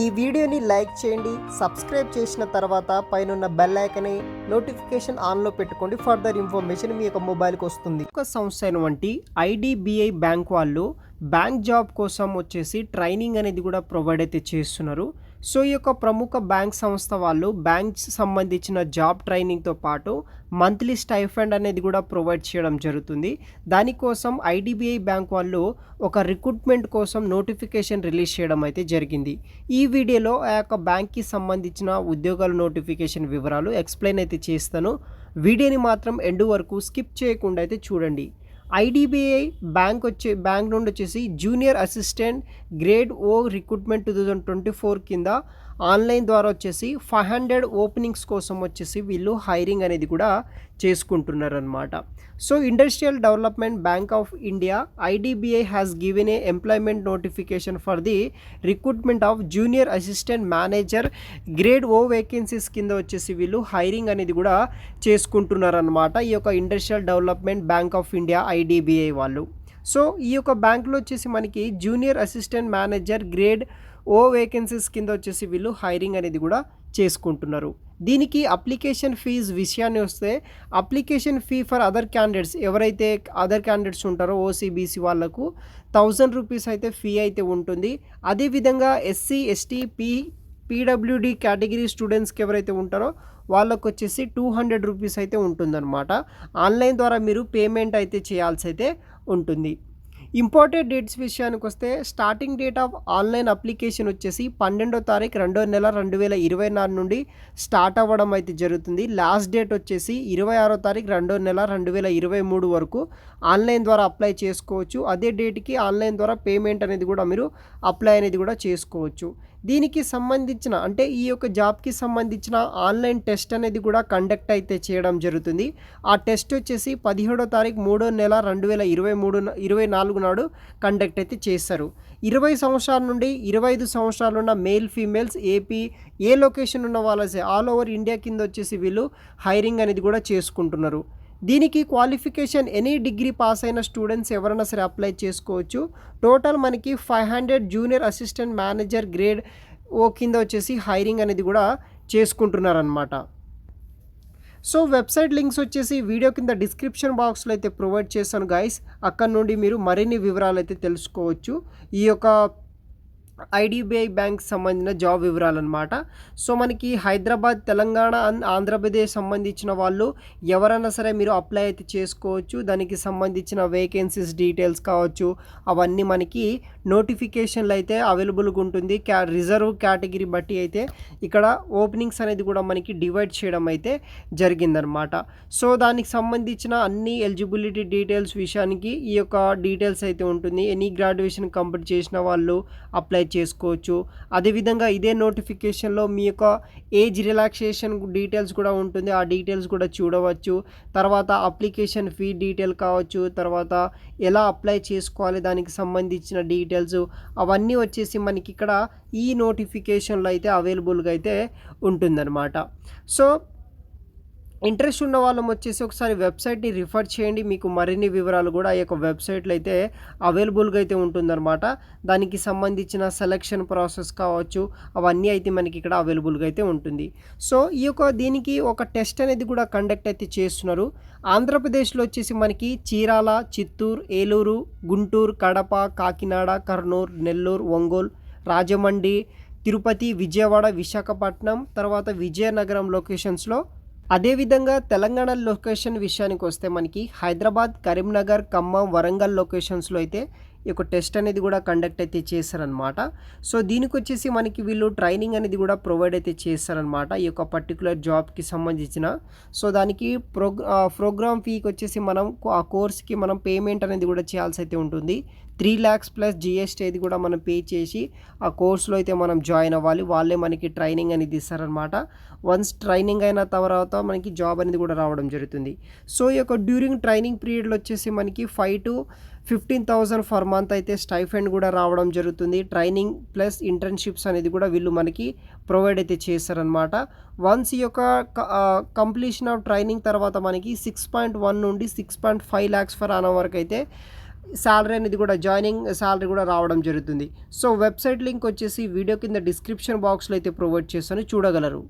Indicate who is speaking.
Speaker 1: ఈ వీడియోని లైక్ చేయండి, సబ్స్క్రైబ్ చేసిన తర్వాత పైనున్న బెల్ ఐకాన్ని నోటిఫికేషన్ ఆన్లో పెట్టుకోండి. ఫర్దర్ ఇన్ఫర్మేషన్ మీ యొక్క మొబైల్కి వస్తుంది. ఒక సంస్థ అయినటువంటి ఐడిబిఐ బ్యాంక్ వాళ్ళు బ్యాంక్ జాబ్ కోసం వచ్చేసి ట్రైనింగ్ అనేది కూడా ప్రొవైడ్ అయితే చేస్తున్నారు. సో ఈ యొక్క ప్రముఖ బ్యాంక్ సంస్థ వాళ్ళు బ్యాంక్ సంబంధించిన జాబ్ ట్రైనింగ్తో పాటు మంత్లీ స్టైఫండ్ అనేది కూడా ప్రొవైడ్ చేయడం జరుగుతుంది. దానికోసం ఐడిబిఐ బ్యాంక్ వాళ్ళు ఒక రిక్రూట్మెంట్ కోసం నోటిఫికేషన్ రిలీజ్ చేయడం అయితే జరిగింది. ఈ వీడియోలో ఆ యొక్క బ్యాంక్కి సంబంధించిన ఉద్యోగాల నోటిఫికేషన్ వివరాలు ఎక్స్ప్లెయిన్ అయితే చేస్తాను. వీడియోని మాత్రం ఎండ్ వరకు స్కిప్ చేయకుండా అయితే చూడండి. ఐడిబిఐ బ్యాంక్ నుండి వచ్చేసి జూనియర్ అసిస్టెంట్ గ్రేడ్ ఓ రిక్రూట్మెంట్ 2024 కింద ఆన్లైన్ ద్వారా వచ్చేసి 500 ఓపెనింగ్స్ కోసం వచ్చేసి వీళ్ళు హైరింగ్ అనేది కూడా చేసుకుంటున్నారు అన్నమాట. So industrial development bank of India IDBI has given a employment notification for the recruitment of junior assistant manager grade O vacancies కింద వచ్చేసి వీళ్ళు హైరింగ్ అనేది కూడా చేసుకుంటున్నారు అన్నమాట. ఈ యొక్క industrial development bank of India IDBI వాళ్ళు. సో ఈ యొక్క బ్యాంకులో వచ్చేసి మనకి junior assistant manager grade O vacancies కింద వచ్చేసి వీళ్ళు హైరింగ్ అనేది కూడా చేసుకుంటున్నారు. దీనికి అప్లికేషన్ ఫీజు విషయాన్ని వస్తే application fee for other candidates ఎవరైతే అదర్ క్యాండిడేట్స్ ఉంటారో ఓసీబీసీ వాళ్ళకు 1000 రూపీస్ అయితే ఫీ అయితే ఉంటుంది. అదేవిధంగా ఎస్సీ ఎస్టీ పీడబ్ల్యూడి కేటగిరీ స్టూడెంట్స్కి ఎవరైతే ఉంటారో వాళ్ళకు వచ్చేసి 200 రూపీస్ అయితే ఉంటుందన్నమాట. ఆన్లైన్ ద్వారా మీరు పేమెంట్ అయితే చేయాల్సి అయితే ఉంటుంది. ఇంపార్టెంట్ డేట్స్ విషయానికి వస్తే starting date of online application వచ్చేసి 12వ తారీఖు 2వ నెల 2024 నుండి స్టార్ట్ అవ్వడం అయితే జరుగుతుంది. లాస్ట్ డేట్ వచ్చేసి 26వ తారీఖు 2వ నెల 2023 వరకు ఆన్లైన్ ద్వారా అప్లై చేసుకోవచ్చు. అదే డేట్కి ఆన్లైన్ ద్వారా పేమెంట్ అనేది కూడా మీరు అప్లై అనేది కూడా చేసుకోవచ్చు. దీనికి సంబంధించిన అంటే ఈ యొక్క జాబ్కి సంబంధించిన ఆన్లైన్ టెస్ట్ అనేది కూడా కండక్ట్ అయితే చేయడం జరుగుతుంది. ఆ టెస్ట్ వచ్చేసి 17వ తారీఖు 3వ నెల 2024 నాడు కండక్ట్ అయితే చేస్తారు. 20 సంవత్సరాల నుండి 25 సంవత్సరాలు ఉన్న మేల్ ఫీమేల్స్ ఏపీ ఏ లొకేషన్ ఉన్న వాళ్ళసే ఆల్ ఓవర్ ఇండియా కింద వచ్చేసి వీళ్ళు హైరింగ్ అనేది కూడా చేసుకుంటున్నారు. దీనికి క్వాలిఫికేషన్ ఎనీ డిగ్రీ పాస్ అయిన స్టూడెంట్స్ ఎవరైనా సరే అప్లై చేసుకోవచ్చు. టోటల్ మనకి 500 జూనియర్ అసిస్టెంట్ మేనేజర్ గ్రేడ్ ఓ కింద వచ్చేసి హైరింగ్ అనేది కూడా చేసుకుంటున్నారనమాట. సో వెబ్సైట్ లింక్స్ వచ్చేసి వీడియో కింద డిస్క్రిప్షన్ బాక్స్లో అయితే ప్రొవైడ్ చేశాను గైస్. అక్కడ నుండి మీరు మరిన్ని వివరాలు అయితే తెలుసుకోవచ్చు. ఈ యొక్క ఐడిబిఐ బ్యాంక్ సంబంధించిన జాబ్ వివరాలు అనమాట. సో మనకి హైదరాబాద్, తెలంగాణ అండ్ ఆంధ్రప్రదేశ్ సంబంధించిన వాళ్ళు ఎవరైనా సరే మీరు అప్లై అయితే చేసుకోవచ్చు. దానికి సంబంధించిన వేకెన్సీస్ డీటెయిల్స్ కావచ్చు అవన్నీ మనకి నోటిఫికేషన్లు అయితే అవైలబుల్గా ఉంటుంది. రిజర్వ్ కేటగిరీ బట్టి అయితే ఇక్కడ ఓపెనింగ్స్ అనేది కూడా మనకి డివైడ్ చేయడం అయితే జరిగిందనమాట. సో దానికి సంబంధించిన అన్ని ఎలిజిబిలిటీ డీటెయిల్స్ విషయానికి ఈ యొక్క డీటెయిల్స్ అయితే ఉంటుంది. ఎనీ గ్రాడ్యుయేషన్ కంప్లీట్ చేసిన వాళ్ళు అప్లై చేసుకోవచ్చు. అదేవిధంగా ఇదే నోటిఫికేషన్లో మీ యొక్క ఏజ్ రిలాక్సేషన్ డీటెయిల్స్ కూడా ఉంటుంది. ఆ డీటెయిల్స్ కూడా చూడవచ్చు. తర్వాత అప్లికేషన్ ఫీ డీటెయిల్ కావచ్చు, తర్వాత ఎలా అప్లై చేసుకోవాలి దానికి సంబంధించిన డీటెయిల్స్ అవన్నీ వచ్చేసి మనకి ఇక్కడ ఈ నోటిఫికేషన్లో అయితే అవైలబుల్గా అయితే ఉంటుందన్నమాట. సో ఇంట్రెస్ట్ ఉన్న వాళ్ళం వచ్చేసి ఒకసారి వెబ్సైట్ని రిఫర్ చేయండి. మీకు మరిన్ని వివరాలు కూడా ఈ యొక్క వెబ్సైట్లో అయితే అవైలబుల్గా అయితే ఉంటుందన్నమాట. దానికి సంబంధించిన సెలక్షన్ ప్రాసెస్ కావచ్చు అవన్నీ అయితే మనకి ఇక్కడ అవైలబుల్గా అయితే ఉంటుంది. సో ఈ యొక్క దీనికి ఒక టెస్ట్ అనేది కూడా కండక్ట్ అయితే చేస్తున్నారు. ఆంధ్రప్రదేశ్లో వచ్చేసి మనకి చీరాల, చిత్తూరు, ఏలూరు, గుంటూరు, కడప, కాకినాడ, కర్నూలు, నెల్లూరు, ఒంగోలు, రాజమండ్రి, తిరుపతి, విజయవాడ, విశాఖపట్నం, తర్వాత విజయనగరం లొకేషన్స్లో. అదేవిధంగా తెలంగాణ లొకేషన్ విషయానికి వస్తే మనకి హైదరాబాద్, కరీంనగర్, ఖమ్మం, వరంగల్ లొకేషన్స్లో అయితే ఈ యొక్క టెస్ట్ అనేది కూడా కండక్ట్ అయితే చేస్తారనమాట. సో దీనికి వచ్చేసి మనకి వీళ్ళు ట్రైనింగ్ అనేది కూడా ప్రొవైడ్ అయితే చేస్తారనమాట ఈ యొక్క పర్టికులర్ జాబ్కి సంబంధించిన. సో దానికి ప్రోగ్రామ్ ఫీకి వచ్చేసి మనం ఆ కోర్స్కి మనం పేమెంట్ అనేది కూడా చేయాల్సి అయితే ఉంటుంది. 3 lakhs ప్లస్ జిఎస్టీ అది కూడా మనం పే చేసి ఆ కోర్సులో అయితే మనం జాయిన్ అవ్వాలి. వాళ్ళే మనకి ట్రైనింగ్ అనేది ఇస్తారనమాట. వన్స్ ట్రైనింగ్ అయిన తర్వాత మనకి జాబ్ అనేది కూడా రావడం జరుగుతుంది. సో ఈ యొక్క డ్యూరింగ్ ట్రైనింగ్ పీరియడ్లో వచ్చేసి మనకి 5,000 to 15,000 ఫర్ మంత్ అయితే స్టైఫండ్ కూడా రావడం జరుగుతుంది. ట్రైనింగ్ ప్లస్ ఇంటర్న్షిప్స్ అనేది కూడా వీళ్ళు మనకి ప్రొవైడ్ అయితే చేస్తారనమాట. వన్స్ ఈ యొక్క కంప్లీషన్ ఆఫ్ ట్రైనింగ్ తర్వాత మనకి 6.1 నుండి 6.5 lakhs ఫర్ అన్ వరకు అయితే శాలరీ అనేది కూడా జాయినింగ్ శాలరీ కూడా రావడం జరుగుతుంది. సో వెబ్సైట్ లింక్ వచ్చేసి వీడియో కింద డిస్క్రిప్షన్ బాక్స్లో అయితే ప్రొవైడ్ చేస్తాను, చూడగలరు.